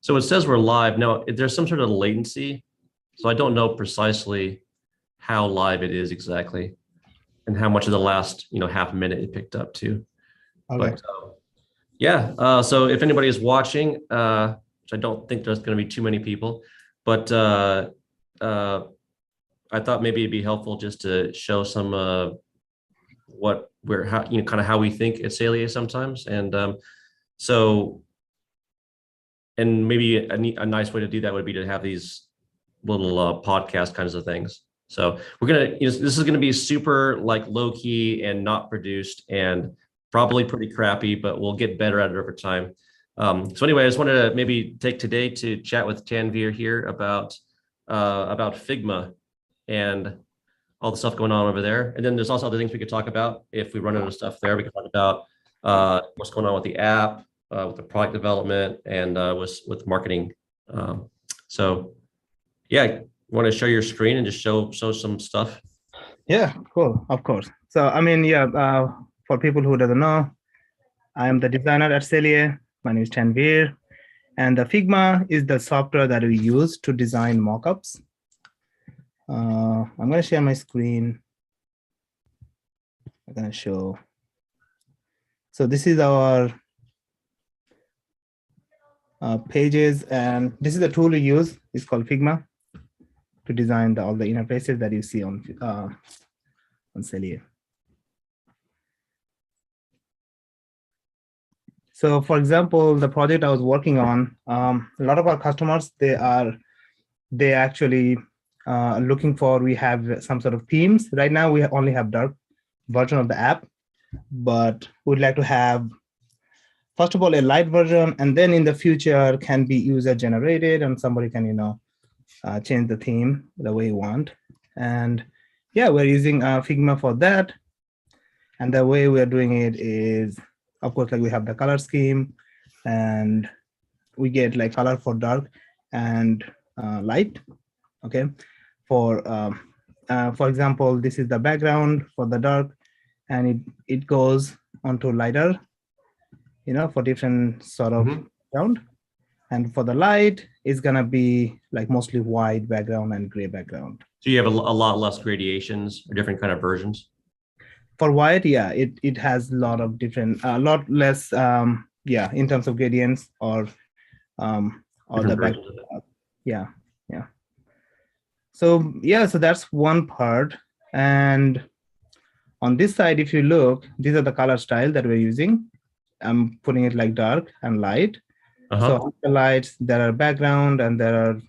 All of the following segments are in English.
So it says we're live. Now, there's some sort of latency. So I don't know precisely how live it is exactly and how much of the last, half minute it picked up too. Okay. But yeah, so if anybody is watching, which I don't think there's going to be too many people, but I thought maybe it'd be helpful just to show some kind of how we think at Salier sometimes. And so, and maybe a nice way to do that would be to have these little podcast kinds of things. So we're gonna, this is gonna be super like low key and not produced and probably pretty crappy, but we'll get better at it over time. So anyway, I just wanted to maybe take today to chat with Tanveer here about Figma and all the stuff going on over there. And then there's also other things we could talk about. If we run out of stuff there, we can talk about what's going on with the app, with the product development, and with marketing. So yeah, you want to show your screen and just show some stuff? Yeah, cool, of course. So I mean, yeah, for people who doesn't know, I am the designer at Salier. My name is Tanveer, and the Figma is the software that we use to design mockups. I'm going to share my screen. I'm going to show. So this is our pages, and this is the tool we use. It's called Figma to design all the interfaces that you see on Salier. So for example, the project I was working on, a lot of our customers, they actually looking for, we have some sort of themes. Right now, we only have dark version of the app, but we'd like to have, first of all, a light version, and then in the future can be user generated and somebody can, change the theme the way you want. And yeah, we're using Figma for that. And the way we're doing it is, of course, like we have the color scheme and we get like color for dark and light. Okay. For example, this is the background for the dark, and it goes onto lighter, for different sort of background. And for the light, it's gonna be like mostly white background and gray background. So you have a lot less gradations or different kind of versions? For white, yeah, it has a lot of different, a lot less, in terms of gradients or the background. Yeah. So yeah, so that's one part. And on this side, if you look, these are the color style that we're using. I'm putting it like dark and light. So on the lights, there are background, and there are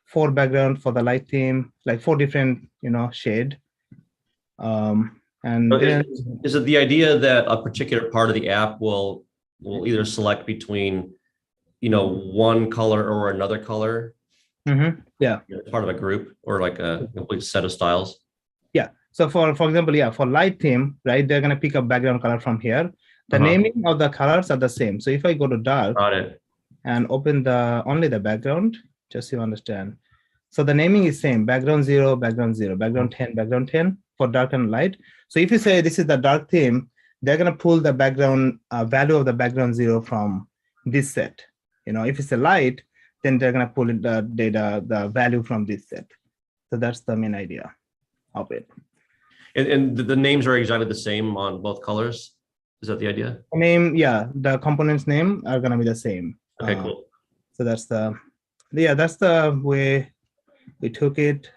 4 background for the light theme, like 4 different, shade. And then, is it the idea that a particular part of the app will either select between, one color or another color? Yeah. Part of a group or like a complete set of styles? Yeah. So for example, yeah, for light theme, right, they're going to pick up background color from here. The naming of the colors are the same. So if I go to dark and open only the background, just so you understand. So the naming is same, background 0, background 0, background 10, background 10 for dark and light. So if you say this is the dark theme, they're going to pull the background value of the background 0 from this set. If it's a light, then they're going to pull the value from this set. So that's the main idea of it. And the names are exactly the same on both colors? Is that the idea? The components name are going to be the same. Okay, cool. So that's the way we took it.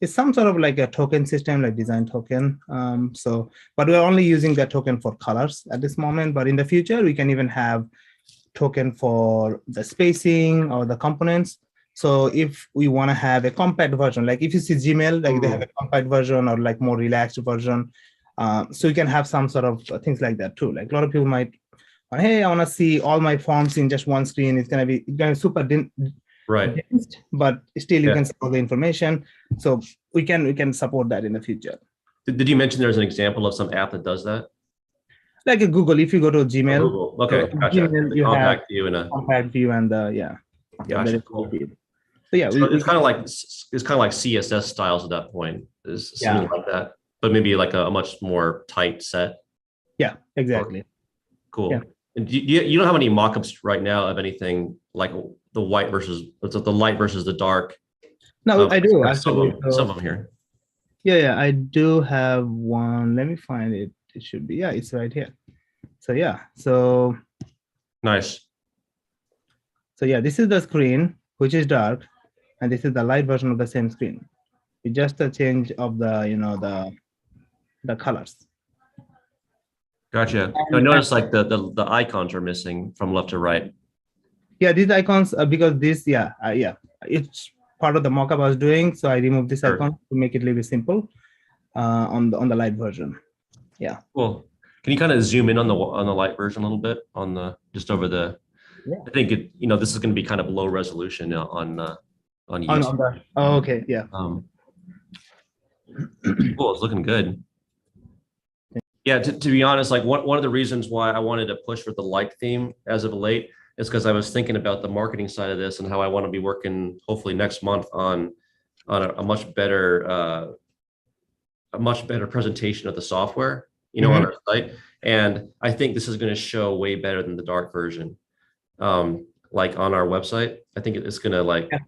It's some sort of like a token system, like design token. But we're only using that token for colors at this moment. But in the future, we can even have token for the spacing or the components. So if we want to have a compact version, like if you see Gmail, like they have a compact version or like more relaxed version. So you can have some sort of things like that too. Like a lot of people might, hey, I want to see all my forms in just one screen. It's going to be super dense, but still you can store the information. So we can support that in the future. Did you mention there's an example of some app that does that? Like a Google, if you go to Gmail, Google. Okay, gotcha. Gmail, you compact have view and a compact view and gotcha, cool. So yeah, it's kind of like CSS styles at that point. Is something like that, but maybe like a much more tight set. Yeah, exactly. Cool. Yeah. And you don't have any mock-ups right now of anything like the white versus the light versus the dark. No, I do Some actually. of them, some of them here. Yeah, I do have one. Let me find it. It should be, yeah, it's right here. So yeah, so Nice. yeah, this is the screen, which is dark, and this is the light version of the same screen. It's just a change of the, the colors. Gotcha. I noticed like the icons are missing from left to right. Yeah, these icons, because this, it's part of the mockup I was doing. So I removed this Sure. icon to make it a little bit simple on the light version. Yeah. Cool. Can you kind of zoom in on the light version a little bit on the just over the? Yeah. I think this is going to be kind of low resolution on YouTube. Oh, okay. Yeah. Cool. It's looking good. Yeah. To be honest, like one of the reasons why I wanted to push for the light theme as of late is because I was thinking about the marketing side of this and how I want to be working hopefully next month on a much better presentation of the software, on our site. And I think this is going to show way better than the dark version. Like on our website, I think it's going to like. Yeah.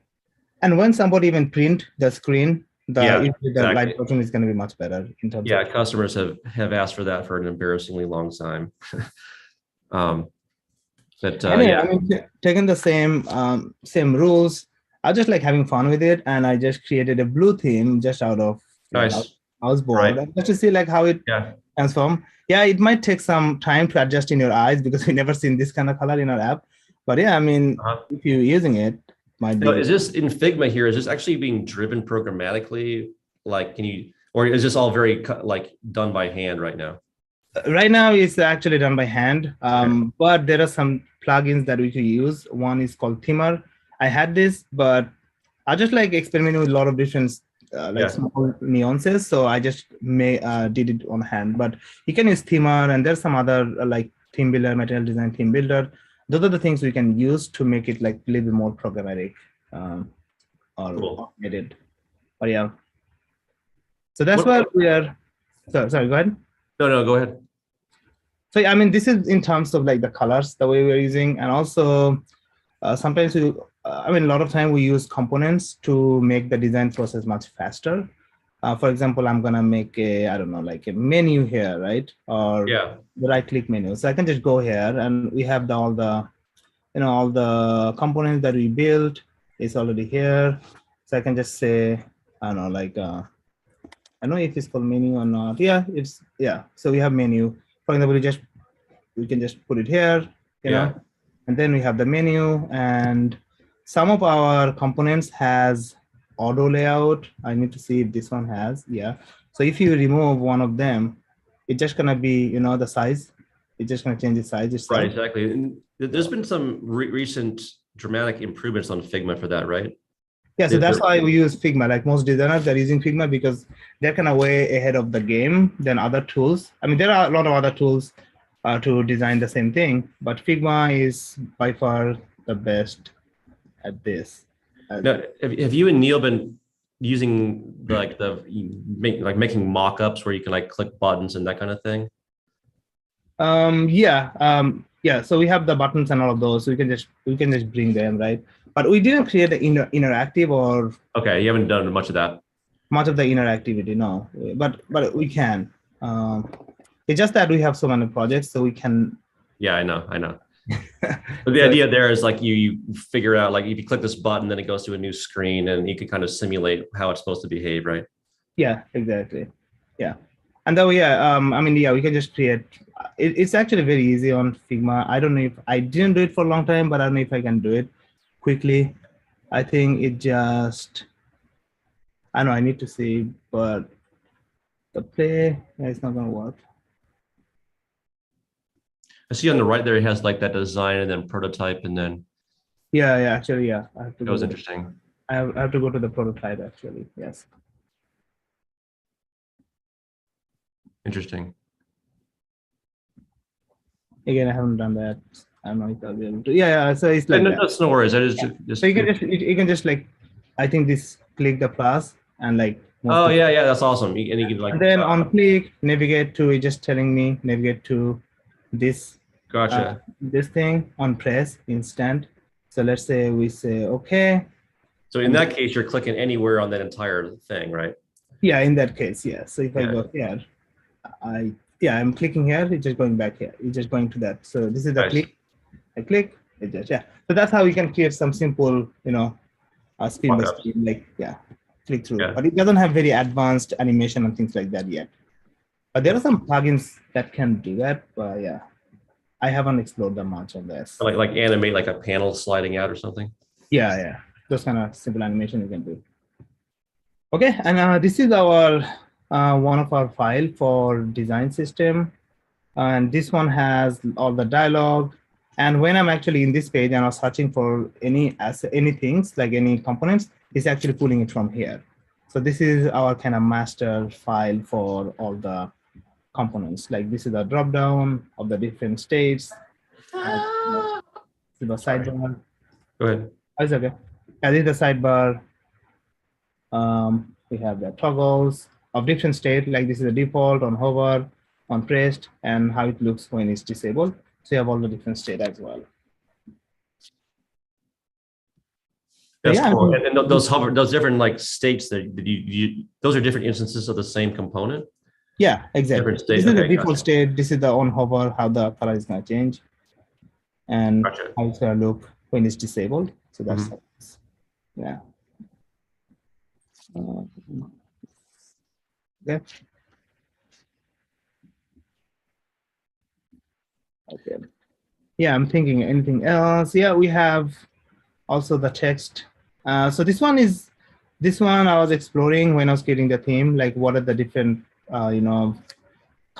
And when somebody even print the screen, the exactly. light version is going to be much better in terms of. Customers have asked for that for an embarrassingly long time. Anyway, I mean, taking the same rules, I just like having fun with it, and I just created a blue theme just out of nice. I was bored, right. Just to see like how it transform. Yeah, it might take some time to adjust in your eyes because we never seen this kind of color in our app. But yeah, I mean, if you're using it, might be. Is this in Figma here? Is this actually being driven programmatically? Like, or is this all very like done by hand right now? Right now, it's actually done by hand, but there are some plugins that we can use. One is called Themer. I had this, but I just like experimenting with a lot of different small nuances. So I just did it on hand. But you can use Themer, and there's some other like theme builder, material design theme builder. Those are the things we can use to make it like a little bit more programmatic or automated. But yeah, so that's where we are. Sorry, go ahead. No, go ahead. So I mean, this is in terms of like the colors, the way we're using, and also sometimes a lot of time we use components to make the design process much faster. For example, I'm gonna make like a menu here, right? Or the right-click menu. So I can just go here, and we have all the components that we built is already here. So I can just say, I don't know, like I don't know if it's called menu or not. So we have menu. For example, we can just put it here, and then we have the menu, and some of our components has auto layout. I need to see if this one has, So if you remove one of them, it's just gonna be, the size. It's just gonna change the size itself. Right, exactly. And there's been some recent dramatic improvements on Figma for that, right? Yeah, so that's why we use Figma. Like most designers are using Figma because they're kind of way ahead of the game than other tools. I mean, there are a lot of other tools to design the same thing, but Figma is by far the best at this. Now, have you and Neil been using making mock-ups where you can like click buttons and that kind of thing? So we have the buttons and all of those. So we can just bring them, right? But we didn't create the interactive or. Okay, you haven't done much of that. Much of the interactivity, no. But we can. It's just that we have so many projects, so we can. Yeah, I know. But the idea there is like you figure out like if you click this button, then it goes to a new screen, and you can kind of simulate how it's supposed to behave, right? Yeah, exactly. Yeah, and then we can just create. It's actually very easy on Figma. I don't know if I didn't do it for a long time, but I don't know if I can do it quickly. I think it just. I know I need to see, but the play it's not gonna work. I see on the right there, it has like that design and then prototype and then. Actually, I have to. That was interesting. I have to go to the prototype actually. Yes. Interesting. Again, I haven't done that. I don't know if I'll be able to. So it's like. That's no worries. That is just. So you can just like, I think this click the plus and like. Oh yeah, that's awesome. And you can like. And then on click navigate to, it's just telling me navigate to this Gotcha. This thing on press instant. So let's say we say okay. So in And that case, you're clicking anywhere on that entire thing, right? yeah, in that case, yeah. So if I Yeah. go here, I'm clicking here, it's just going back here. It's just going to that. So this is the Nice. click. I click, it just yeah. So that's how we can create some simple, speed by Mock-ups. speed, like yeah, click through. Yeah. But it doesn't have very advanced animation and things like that yet. But there are some plugins that can do that. But yeah, I haven't explored that much on this. Like animate like a panel sliding out or something. Yeah. Those kind of simple animation you can do. Okay, and this is our one of our file for design system. And this one has all the dialogue. And when I'm actually in this page and I'm searching for any things like any components, it's actually pulling it from here. So this is our kind of master file for all the components. Like this is a drop down of the different states. The Sorry. sidebar. Go ahead. Oh, it's okay. Yeah, this is the sidebar. We have the toggles of different state, like this is a default on hover, on pressed, and how it looks when it's disabled. So you have all the different state as well. So That's yeah, cool. And those different like states that you those are different instances of the same component. yeah, exactly. Different state. This is the Okay, default gotcha. state. This is the on hover, how the color is going to change, and Gotcha. how it's going to look when it's disabled. So that's Mhm. yeah. Okay. Okay. Yeah, I'm thinking anything else. Yeah, we have also the text. So this one I was exploring when I was creating the theme, like what are the different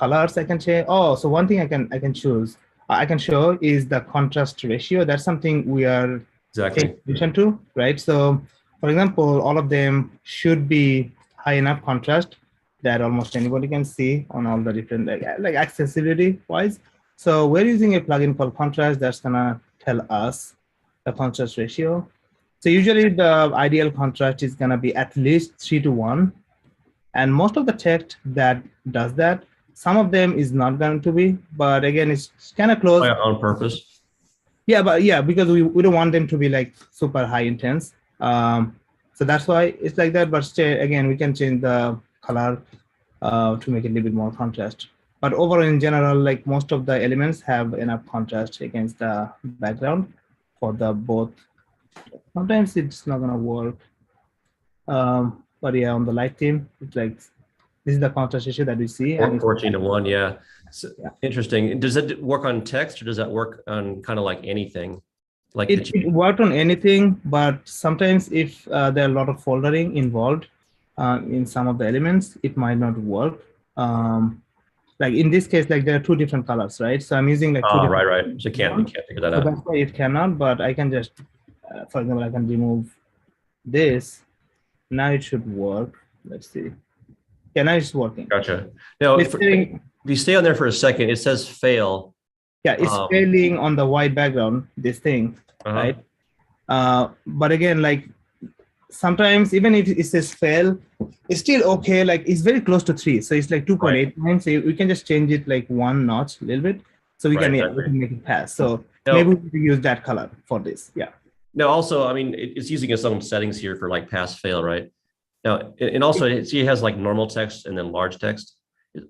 colors I can change. Oh, so one thing I can choose, I can show is the contrast ratio. That's something we are paying Exactly. attention to, right? So for example, all of them should be high enough contrast that almost anybody can see on all the different like accessibility wise. So we're using a plugin called Contrast that's gonna tell us the contrast ratio. So usually the ideal contrast is gonna be at least 3:1. And most of the text that does that, some of them is not going to be, but again, it's kind of close. On purpose. Yeah, but yeah, because we don't want them to be like super high intense. So that's why it's like that. But still, again, we can change the color to make it a little bit more contrast. But overall, in general, like most of the elements have enough contrast against the background for the both. Sometimes it's not gonna work. But yeah, on the light theme, it's like this is the contrast issue that we see, and it's 14:1. Yeah. So, yeah. interesting. Does it work on text or does that work on kind of like anything? Like It worked on anything, but sometimes if there are a lot of foldering involved in some of the elements, it might not work. Like in this case, like there are two different colors, right? So I'm using like two oh, different. right. So you can't figure that So out. that's why it cannot. But I can just, for example, I can remove this. Now it should work. Let's see. Yeah, now it's working. Gotcha. Now, if you stay on there for a second, it says fail. Yeah, it's failing on the white background, this thing, right? But again, like sometimes even if it says fail, it's still okay. Like it's very close to 3. So it's like 2.89. So we can just change it like 1 notch a little bit. So we can make it pass. So maybe we can use that color for this. Yeah. Now, also, I mean, it's using its own settings here for like pass fail, right? Now, and also it has like normal text and then large text.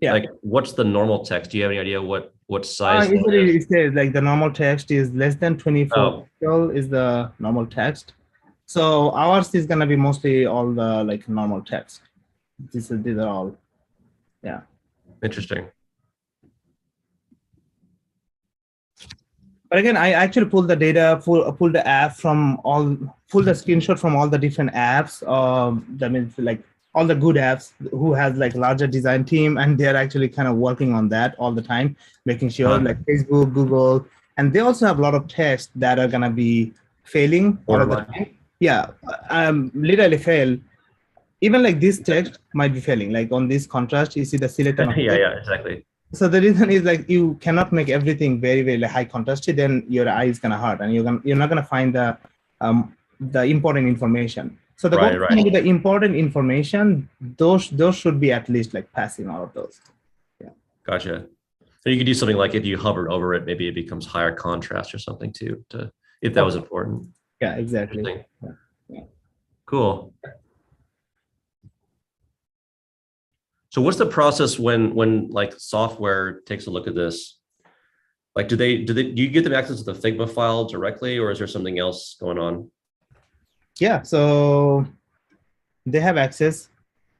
Yeah. Like what's the normal text? Do you have any idea what size? Usually it says like the normal text is less than 24 pixel is the normal text. So ours is gonna be mostly all the like normal text. These are all, yeah. Interesting. But again, I actually pulled the data, pull the app from pull the screenshot from all the different apps. That means like all the good apps who has like larger design team, and they're actually kind of working on that all the time, making sure like Facebook, Google, and they also have a lot of text that are gonna be failing all of the time. Yeah, literally fail. Even like this text might be failing. Like on this contrast, you see the select. Yeah, exactly. So the reason is like you cannot make everything very, very high contrasted, then your eye is gonna hurt, and you're not gonna find the important information. So the the important information, those should be at least like passing all of those. Yeah. Gotcha. So you could do something like if you hovered over it, maybe it becomes higher contrast or something too, if that was important. Yeah, exactly. Interesting. Yeah. Cool. So what's the process when like software takes a look at this? Like, do you get them access to the Figma file directly, or is there something else going on? Yeah, so they have access.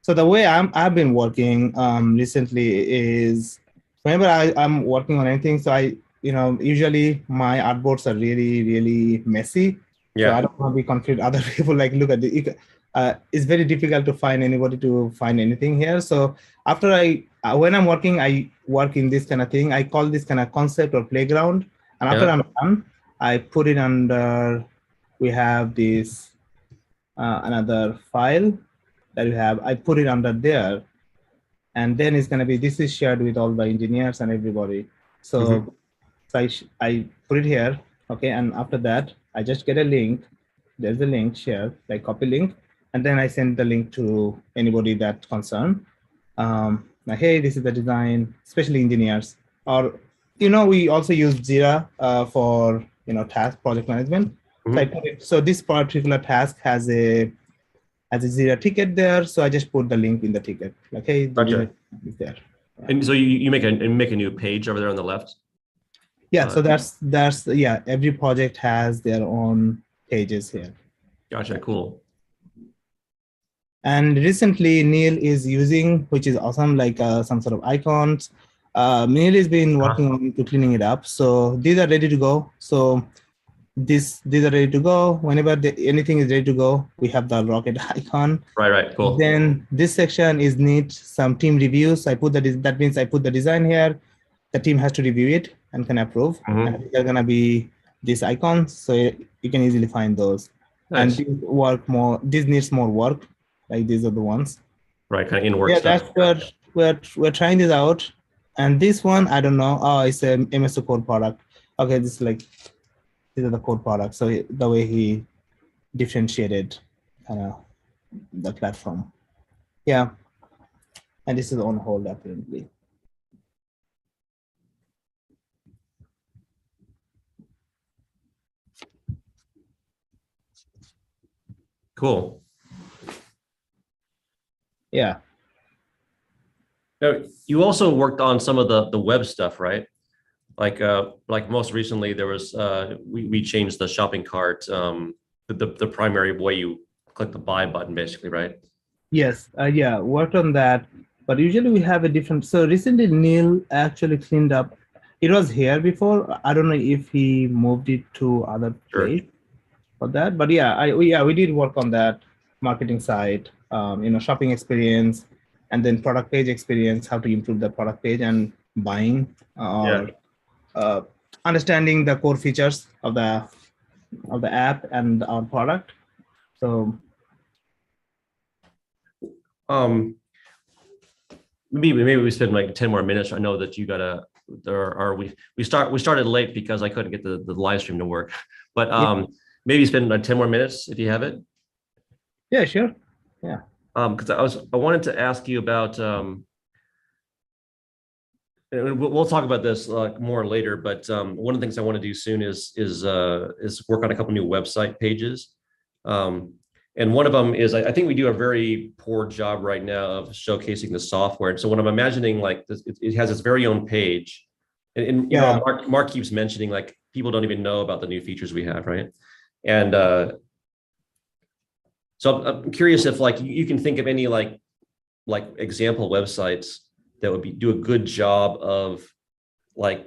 So the way I've been working recently is whenever I'm working on anything, so usually my artboards are really, really messy. So I Yeah. don't want to be confused. Other people like look at it's very difficult to find anybody to find anything here. So after when I'm working, I work in this kind of thing. I call this kind of concept or playground. And after Yeah. I'm done, I put it under, we have this another file that you have. I put it under there, and then it's going to be, this is shared with all the engineers and everybody. Mm-hmm. So I put it here, okay, and after that I just get a link. There's a link shared, like copy link, and then I send the link to anybody that's concerned. Like, hey, this is the design, especially engineers, or we also use Jira for task project management. So I Mm-hmm. put it, so this particular task has a Jira ticket there, so I just put the link in the ticket. Like, hey, the Jira Gotcha. is there. Yeah. And so you make a new page over there on the left. Yeah, so that's yeah. Every project has their own pages here. Gotcha. Cool. And recently, Neil is using, which is awesome, like some sort of icons. Neil has been working on to cleaning it up. So these are ready to go. So these are ready to go. Whenever anything is ready to go, we have the rocket icon. Right. Cool. Then this section is need some team reviews. That means I put the design here. The team has to review it and can approve. Mm-hmm. And they're gonna be these icons, so you can easily find those. Nice. And these needs more work. Like these are the ones. Right. Kind of in work Yeah, stuff. that's where we're trying this out. And this one, I don't know. Oh, it's a MSO code product. Okay, these are the code products. So the way he differentiated the platform. Yeah. And this is on hold apparently. Cool. Yeah. Now, you also worked on some of the web stuff, right? Like most recently, there was we changed the shopping cart, the primary way you click the buy button, basically, right? Yes. Yeah. Worked on that. But usually we have a different. So recently, Neil actually cleaned up. It was here before. I don't know if he moved it to other Sure. place for that. But yeah, we did work on that marketing side. Shopping experience, and then product page experience. How to improve the product page and buying Yeah. or understanding the core features of the app and our product. So maybe we spend like 10 more minutes. I know that you gotta we started late because I couldn't get the live stream to work, but yeah. maybe spend like 10 more minutes if you have it. Yeah, sure. Yeah. Because I wanted to ask you about and we'll talk about this more later, but one of the things I want to do soon is work on a couple new website pages. And one of them is I think we do a very poor job right now of showcasing the software. And so when I'm imagining like this, it has its very own page, and Yeah. Mark keeps mentioning like people don't even know about the new features we have, right? And so I'm curious if like you can think of any like example websites that would do a good job of like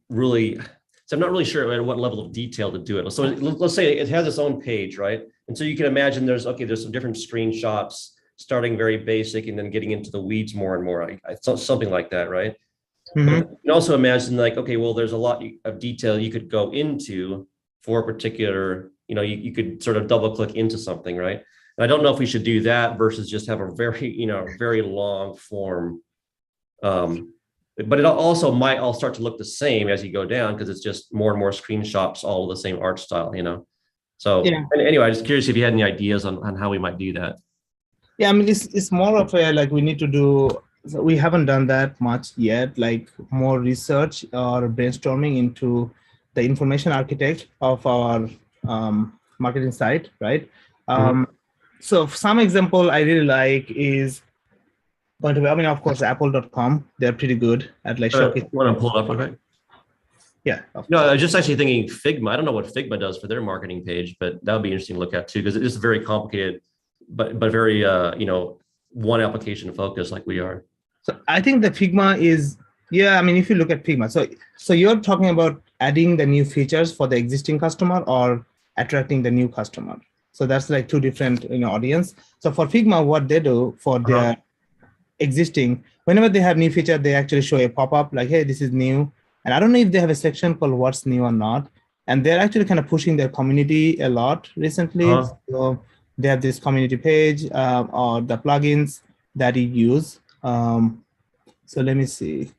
really. So I'm not really sure at what level of detail to do it. So let's say it has its own page, right? And so you can imagine there's some different screenshots starting very basic and then getting into the weeds more and more. Something like that, right? Mm-hmm. But you can also imagine like, okay, well, there's a lot of detail you could go into for a particular, you could sort of double click into something, right? And I don't know if we should do that versus just have a very long form. But it also might all start to look the same as you go down because it's just more and more screenshots, all the same art style, So Yeah. anyway, I'm just curious if you had any ideas on how we might do that. Yeah, I mean, it's more of a like we need to do So we haven't done that much yet, like more research or brainstorming into the information architect of our marketing site, right? Mhm. So some example I really like is going to be, I mean, of course, apple.com. They're pretty good at like showcasing. Want to pull it up, okay? Yeah. No, I was just actually thinking Figma. I don't know what Figma does for their marketing page, but that would be interesting to look at too, because it is very complicated, but very one application focused like we are. So I think the Figma is, yeah, I mean, if you look at Figma, so you're talking about adding the new features for the existing customer or attracting the new customer. So that's like two different audience. So for Figma, what they do for Uh-huh. their existing, whenever they have new feature, they actually show a pop-up like, hey, this is new. And I don't know if they have a section called what's new or not. And they're actually kind of pushing their community a lot recently. Uh-huh. So they have this community page or the plugins that you use. So let me see.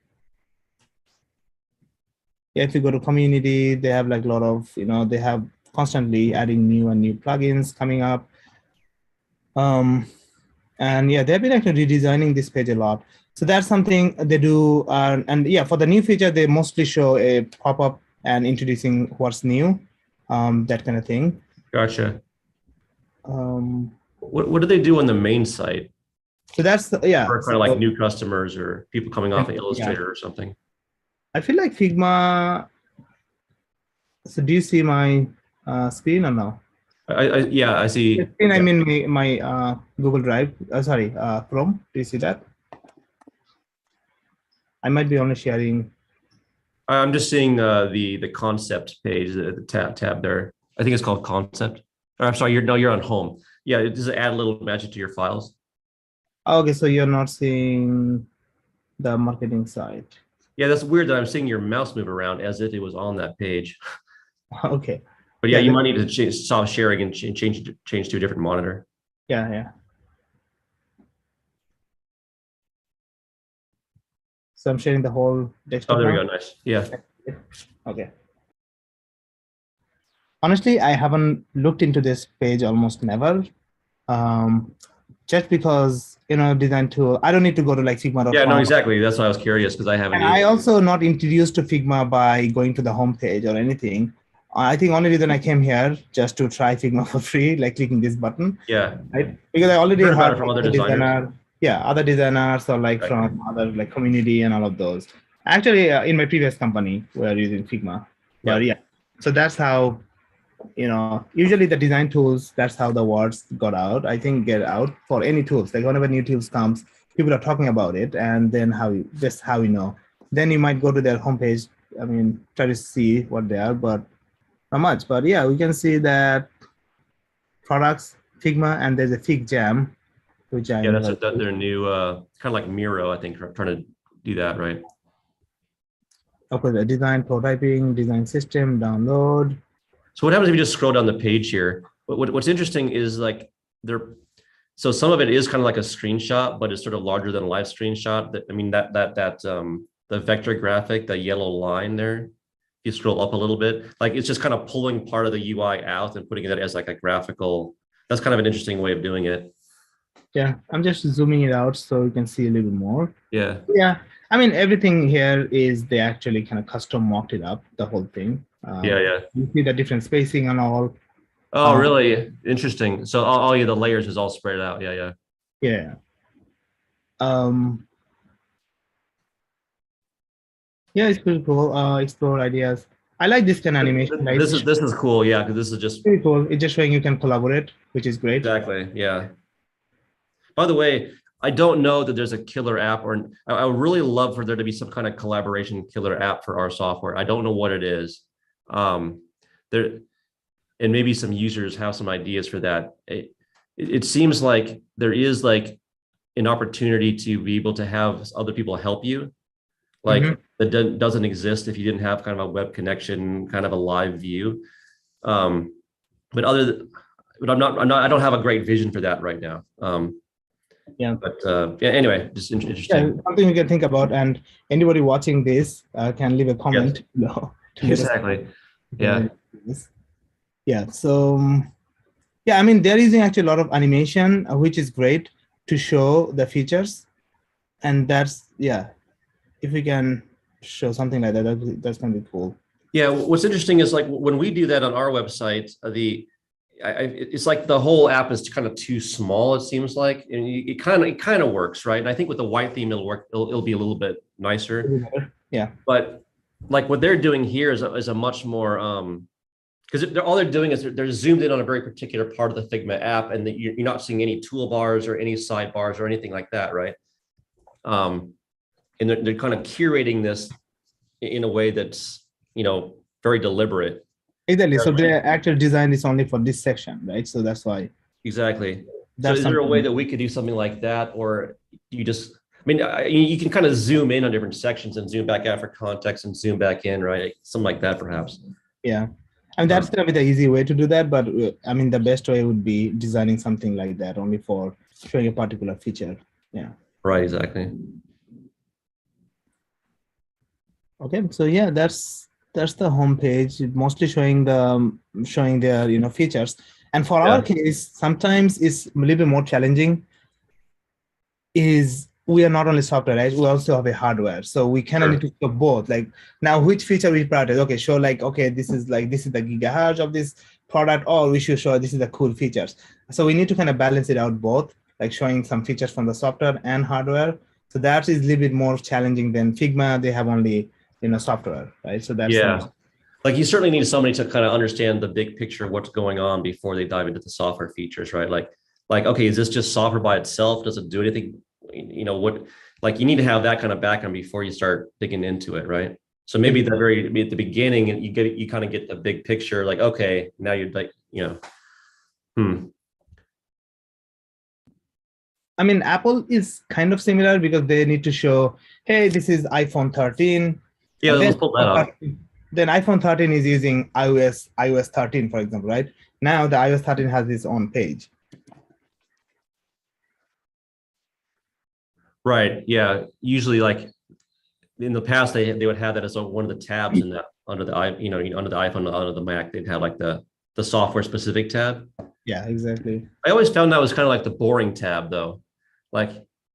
Yeah, if you go to community, they have like a lot of, they have constantly adding new and new plugins coming up. And yeah, they've been actually redesigning this page a lot. So that's something they do. And yeah, for the new feature, they mostly show a pop-up and introducing what's new, that kind of thing. Gotcha. Um, What do they do on the main site so that's, yeah. for kind of like new customers or people coming off of Yeah, Illustrator or something? I feel like Figma. So do you see my screen or no? Yeah, I see. Screen, I Yeah. mean my Google Drive. Sorry, Chrome. Do you see that? I might be only sharing. I'm just seeing the concept page, the tab there. I think it's called concept. Or I'm sorry, you're on home. Yeah, it does add a little magic to your files. Okay, so you're not seeing the marketing side. Yeah, that's weird that I'm seeing your mouse move around as if it was on that page. Okay. But yeah, Yeah. you might need to stop sharing and change to a different monitor. Yeah. Yeah. So I'm sharing the whole Oh, desktop there we now. go. Nice. Yeah. Okay. Honestly, I haven't looked into this page almost never. Um, just because design tool, I don't need to go to like Yeah, no, Figma.com. exactly. That's why I was curious because I haven't And I either. also not introduced to Figma by going to the homepage or anything. I think only reason I came here just to try Figma for free, like clicking this button, Yeah. right? Because I I've already heard about heard it from from other other designers. designer, yeah, other designers or like Right. from other like community and all of those. Actually, in my previous company, we are using Figma, but Yeah. yeah. So that's how usually the design tools. That's how the words got out. I think get out for any tools. Like whenever new tools comes, people are talking about it, and then that's how you know. Then you might go to their homepage. I mean, try to see what they are, but not much. But yeah, we can see that products, Figma, and there's a Fig Jam, which I Yeah, never. that their new kind of like Miro, I think, trying to do that, right? Okay, the design prototyping, design system, download. So what happens if you just scroll down the page here? What's interesting is like they're so some of it is kind of like a screenshot, but it's sort of larger than a live screenshot. That I mean that the vector graphic, the yellow line there, if you scroll up a little bit, like it's just kind of pulling part of the UI out and putting it as like a graphical. That's kind of an interesting way of doing it. Yeah, I'm just zooming it out so you can see a little more. Yeah. Yeah, I mean, everything here is they actually kind of custom mocked it up, the whole thing. Yeah. You see the different spacing and all. Oh, really? Interesting. So all yeah, the layers is all spread out. Yeah. Yeah. Um, yeah, it's pretty cool. Explore ideas. I like this kind of animation. Right? This is cool. Yeah, because this is just Pretty cool. It's just showing you can collaborate, which is great. exactly. Yeah. By the way, I don't know that there's a killer app, or I would really love for there to be some kind of collaboration killer app for our software. I don't know what it is. There, and maybe some users have some ideas for that. It seems like there is like an opportunity to be able to have other people help you, Mhm. like that doesn't exist if you didn't have kind of a web connection, kind of a live view. Um, but I don't have a great vision for that right now. Yeah. But yeah, anyway, just Yeah, interesting. something you can think about. And anybody watching this can leave a Yes, comment below to let us exactly. know. Yeah. Yeah. So yeah, I mean, they're using actually a lot of animation, which is great to show the features. And that's, yeah, if we can show something like that, that's going to be cool. Yeah, what's interesting is like when we do that on our website, it's like the whole app is kind of too small. It seems like, and it kind of works, right? And I think with the white theme, it'll work. It'll be a little bit nicer. Yeah, But like what they're doing here is a much more because all they're doing is they're zoomed in on a very particular part of the Figma app, and you're not seeing any toolbars or any sidebars or anything like that, right? And they're kind of curating this in a way that's very deliberate. exactly. So the actual design is only for this section, right? So that's why. Exactly. So That's is there a way something. that we could do something like that, or you just? I mean, you can kind of zoom in on different sections and zoom back out for context and zoom back in, right? Something like that, perhaps. Yeah. I mean, that's going to be the easy way to do that. But I mean, the best way would be designing something like that only for showing a particular feature. Yeah. Right. Exactly. Okay. So yeah, that's the homepage, mostly showing showing their features. And for our Yeah. case, sometimes it's a little bit more challenging. Is we are not only software, right? We also have a hardware, so we kind of Sure. need to show both. Like now, which feature we prioritize? Okay, show like okay, this is the gigahertz of this product, or we should show this is the cool features. So we need to kind of balance it out both, like showing some features from the software and hardware. So that is a little bit more challenging than Figma. They have only software, right? So that's Yeah. Like you certainly need somebody to kind of understand the big picture of what's going on before they dive into the software features, right? Like okay, is this just software by itself? Does it do anything? What? Like you need to have that kind of background before you start digging into it, right? So maybe at the beginning, you kind of get the big picture. Like okay, now you're like I mean, Apple is kind of similar because they need to show, hey, this is iPhone 13, Yeah, and let's pull that up. then iPhone 13 is using iOS 13, for example, right? Now the iOS 13 has its own page. Right. Yeah. Usually, like in the past, they would have that as one of the tabs in that under the under the iPhone, under the Mac, they'd have like the software specific tab. Yeah, exactly. I always found that was kind of like the boring tab, though. Like,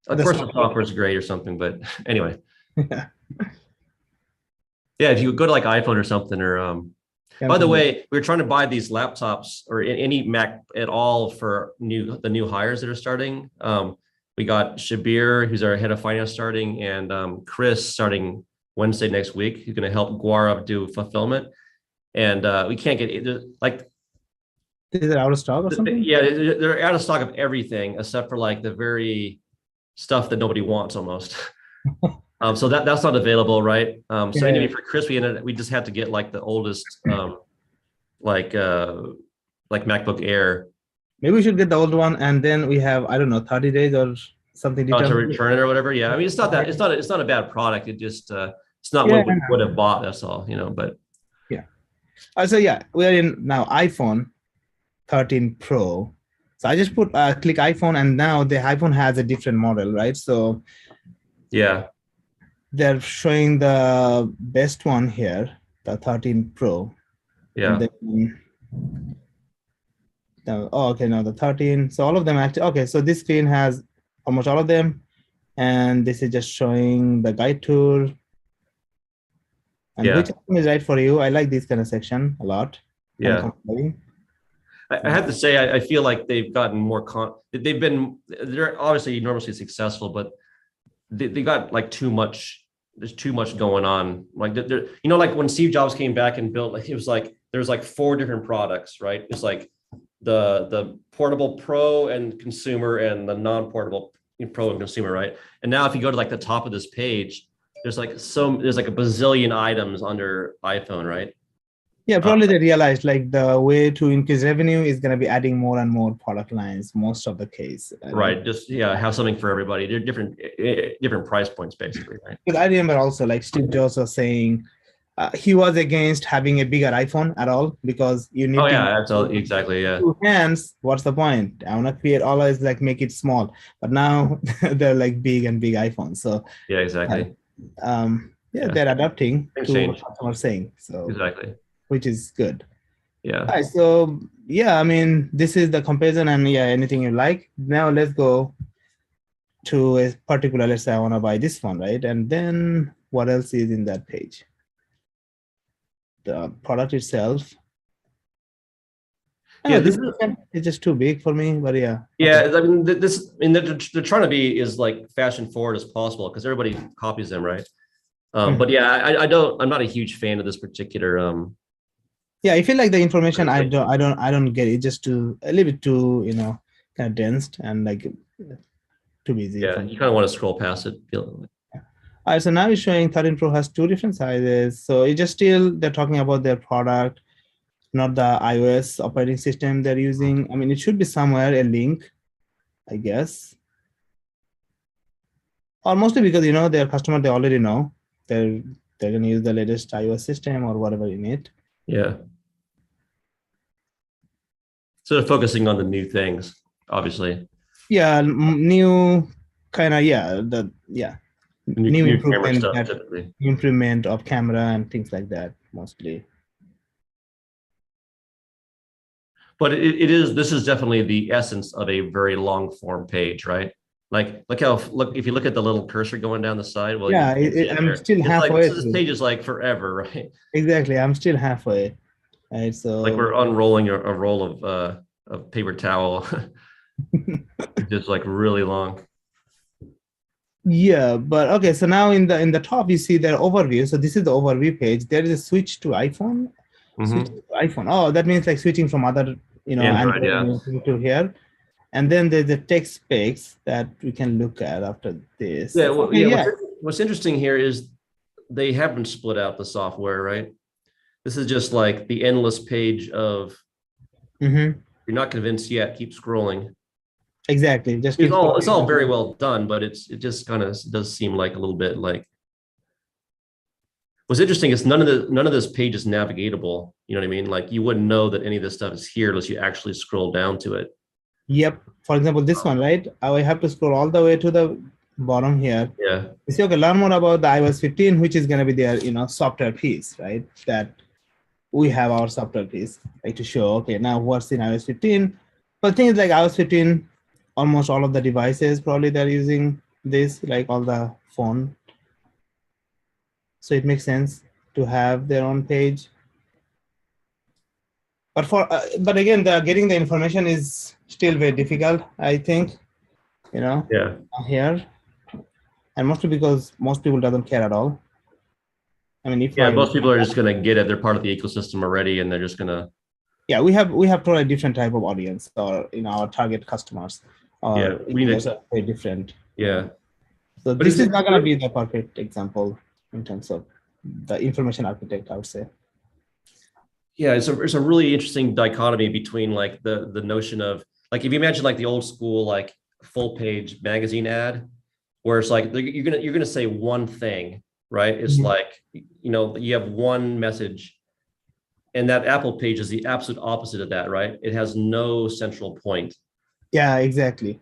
of The course, the software. software is great or something, but anyway, yeah. If you go to like iPhone or something, or by the way, we were trying to buy these laptops or any Mac at all for the new hires that are starting. We got Shabir, who's our head of finance, starting, and Chris starting Wednesday next week. Who's going to help Gaurav do fulfillment, and we can't get like. Is it out of stock or something? Yeah, they're out of stock of everything except for like the very stuff that nobody wants almost. So that's not available, right? So anyway, for Chris, we just had to get like the oldest, like MacBook Air. Maybe we should get the old one, and then we have, I don't know, 30 days or something To return it or whatever. Yeah, I mean it's not a bad product. It just it's not what we would have bought. That's all, But yeah. So yeah, we're in now iPhone 13 Pro. So I just put click iPhone, and now the iPhone has a different model, right? So yeah, they're showing the best one here, the 13 Pro. Yeah. Okay, now the 13. So all of them actually, okay, so this screen has almost all of them. And this is just showing the guide tour. And which one is right for you? I like this kind of section a lot. Yeah. I have to say, I feel like they've gotten more they're obviously enormously successful, but they got like too much. There's too much going on. Like like when Steve Jobs came back and built, like it was like there's like 4 different products, right? It's like the portable Pro and consumer and the non-portable Pro and consumer, right? And now if you go to like the top of this page, there's like a bazillion items under iPhone, right? Yeah, probably they realized like the way to increase revenue is going to be adding more and more product lines most of the case. Right. Just have something for everybody. They're different price points basically, right? Because I remember also like Steve Jobs was saying he was against having a bigger iPhone at all because you need exactly. Yeah. 2 hands. What's the point? I want to create always like make it small, but now they're like big iPhones. So yeah, exactly. They're adapting to what customers saying. So exactly. Which is good. Yeah. All right, so yeah, I mean, this is the comparison, and yeah, anything you like. Now let's go to a particular, let's say I want to buy this one, right? And then what else is in that page? The product itself. Yeah, This is just too big for me, but yeah. Yeah, okay. I mean, they're trying to be as like fashion forward as possible because everybody copies them, right? But yeah, I'm not a huge fan of this particular. Yeah, I feel like the information I don't get it. Just too a little bit too, kind of dense and like too busy. Yeah, you kind of want to scroll past it. All right, so now it's showing 13 Pro has 2 different sizes. So it's just still they're talking about their product, not the iOS operating system they're using. I mean, it should be somewhere a link, I guess. Or mostly because their customer, they already know they're gonna use the latest iOS system or whatever in it. Yeah. So they're focusing on the new things, obviously. Yeah, new kind of new improvement, stuff, typically. Improvement of camera and things like that mostly. But this is definitely the essence of a very long form page, right? Like look if you look at the little cursor going down the side. Well, yeah, I'm still halfway. This page is like forever, right? Exactly, I'm still halfway. Right, so like we're unrolling a roll of paper towel, just like really long. Yeah, but okay. So now in the top you see their overview. So this is the overview page. There is a switch to iPhone. Switch to iPhone. Oh, that means like switching from other Android to here. And then there's the text specs that we can look at after this. Yeah, well, What's interesting here is they haven't split out the software, right? This is just like the endless page of you're not convinced yet, keep scrolling. Exactly. Just it's all very well done, but it just kind of does seem like a little bit like what's interesting is none of this page is navigatable. You know what I mean? Like you wouldn't know that any of this stuff is here unless you actually scroll down to it. Yep. For example, this one, right? I have to scroll all the way to the bottom here. Yeah. You see, okay, learn more about the iOS 15, which is going to be their, software piece, right? That we have our software piece, like to show, okay, now what's in iOS 15. But things like iOS 15, almost all of the devices probably they're using this, like all the phone. So it makes sense to have their own page. But again, getting the information is still very difficult, I think, Yeah. Here. And mostly because most people doesn't care at all. I mean, most people are just gonna get it. They're part of the ecosystem already, and they're just gonna. Yeah, we have totally different type of audience, or our target customers. We are very different. Yeah. So this is not gonna be the perfect example in terms of the information architect, I would say. Yeah, it's a really interesting dichotomy between like the notion of like if you imagine like the old school like full page magazine ad, where it's like you're gonna say one thing, right? It's like you have one message, and that Apple page is the absolute opposite of that, right? It has no central point. Yeah, exactly.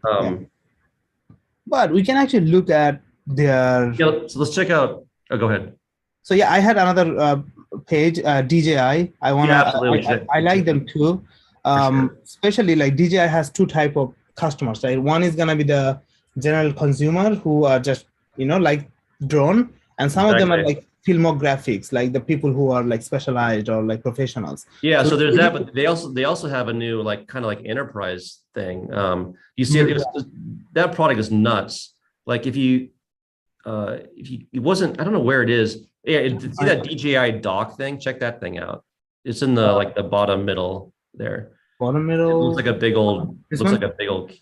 But we can actually look at their. So let's check out. Oh, go ahead. So yeah, I had another page, DJI. I like them too. Especially like DJI has two type of customers, right? One is gonna be the general consumer who are just like drone, and some of them are like filmographics, like the people who are like specialized or like professionals. Yeah, so there's that, but they also have a new like kind of like enterprise thing. You see, that product is nuts. Like if you it wasn't, I don't know where it is. Yeah, see that DJI dock thing? Check that thing out. It's in the like the bottom middle there. Bottom middle. It looks like a big old.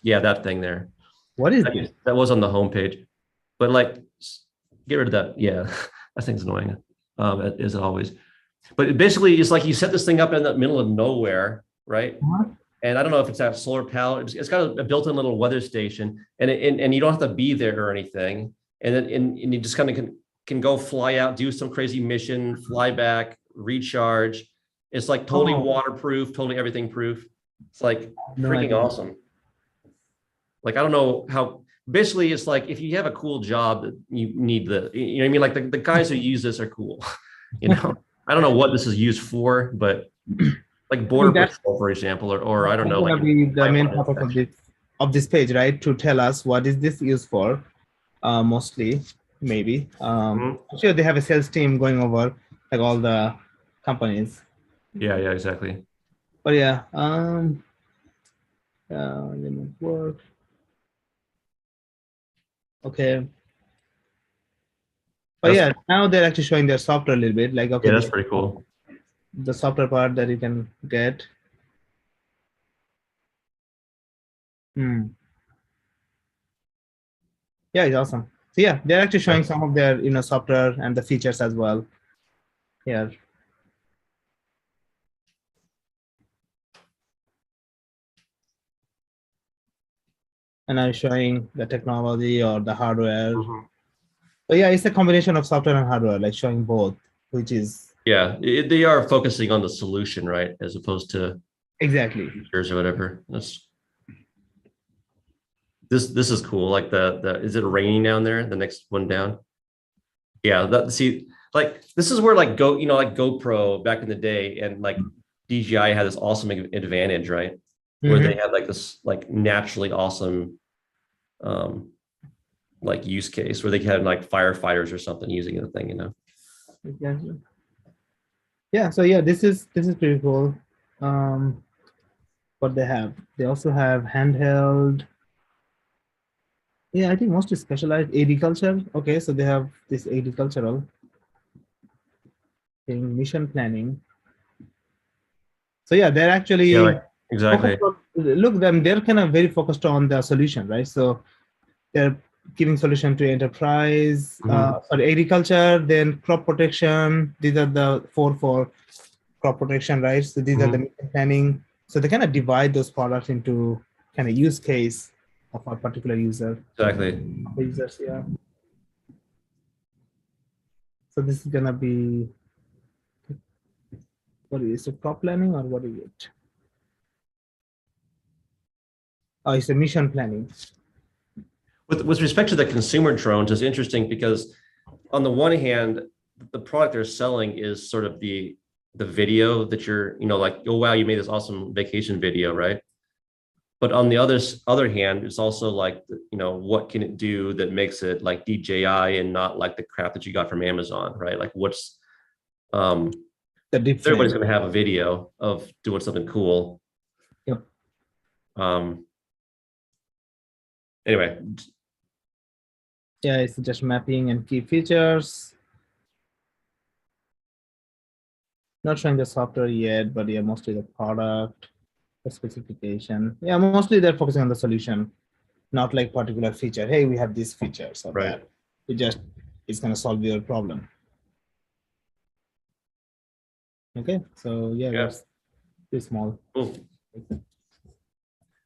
Yeah, that thing there. What is this? That was on the homepage, but like, get rid of that. Yeah, that thing's annoying, as always. But basically, it's like you set this thing up in the middle of nowhere, right? And I don't know if it's that solar panel. It's got a built-in little weather station, and you don't have to be there or anything. And then and you just kind of can go fly out, do some crazy mission, fly back, recharge. It's like totally waterproof, totally everything proof. It's like freaking awesome. Like, I don't know how, basically it's like, if you have a cool job, you need you know what I mean? Like the guys who use this are cool, I don't know what this is used for, but like border patrol, for example, or I don't know. Like the main purpose of this of this page, right? To tell us what is this used for, mostly, maybe. I'm sure they have a sales team going over like all the companies. Yeah, exactly. But yeah, remote work. Okay. But yeah, now they're actually showing their software a little bit. Like, okay, Yeah, this that's pretty cool. the software part that you can get. Yeah, it's awesome. So yeah, they're actually showing some of their software and the features as well here. And I'm showing the technology or the hardware. So yeah, it's a combination of software and hardware, like showing both, which is they are focusing on the solution, right, as opposed to exactly features or whatever. This is cool. Like the is it raining down there? The next one down. Yeah, like this is where like like GoPro back in the day and like DJI had this awesome advantage, right? Where they had like this like naturally awesome like use case where they had like firefighters or something using the thing, Exactly. Yeah, so yeah, this is pretty cool. What they also have handheld. Yeah, I think mostly specialized agriculture. Okay, so they have this agricultural thing, mission planning. So yeah, they're actually exactly. Look, they're kind of very focused on the solution, right? So they're giving solution to enterprise, sorry, agriculture, then crop protection. These are the four for crop protection, right? So these are the mission planning. So they kind of divide those products into kind of use case of a particular user. Exactly. Users, yeah. So this is gonna be, what is it, crop planning or what is it? Oh, it's a mission planning. With respect to the consumer drones, it's interesting because on the one hand, the product they're selling is sort of the video that you're, like, oh wow, you made this awesome vacation video, right? But on the other hand, it's also like, what can it do that makes it like DJI and not like the crap that you got from Amazon, right? Like what's The difference. everybody's going to have a video of doing something cool. Yep. Anyway. Yeah, it's just mapping and key features. Not showing the software yet, but yeah, mostly the product, the specification. Yeah, mostly they're focusing on the solution, not like particular feature. Hey, we have these features or that. It's gonna solve your problem. Okay, so yeah, that's too small. Cool. All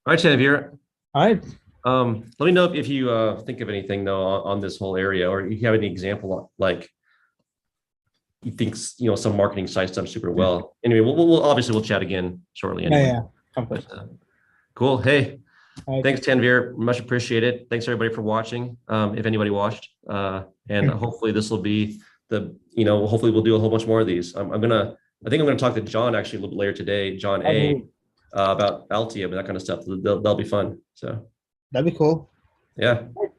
right, Tanveer. All right. Let me know if you think of anything though on this whole area, or you have any example like you think some marketing sites done super well. Anyway, we'll obviously chat again shortly. Anyway. Yeah, of course. Cool. Hey, thanks, Tanveer. Much appreciated. Thanks everybody for watching. If anybody watched, and hopefully this will be hopefully we'll do a whole bunch more of these. I think I'm gonna talk to John actually a little bit later today, John A, about Altia, but that kind of stuff. They'll be fun. So that'd be cool. Yeah. All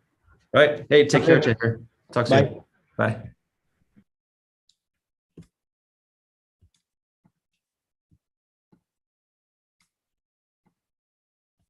right. Hey, take care, Tanveer. Talk soon. Bye. Bye.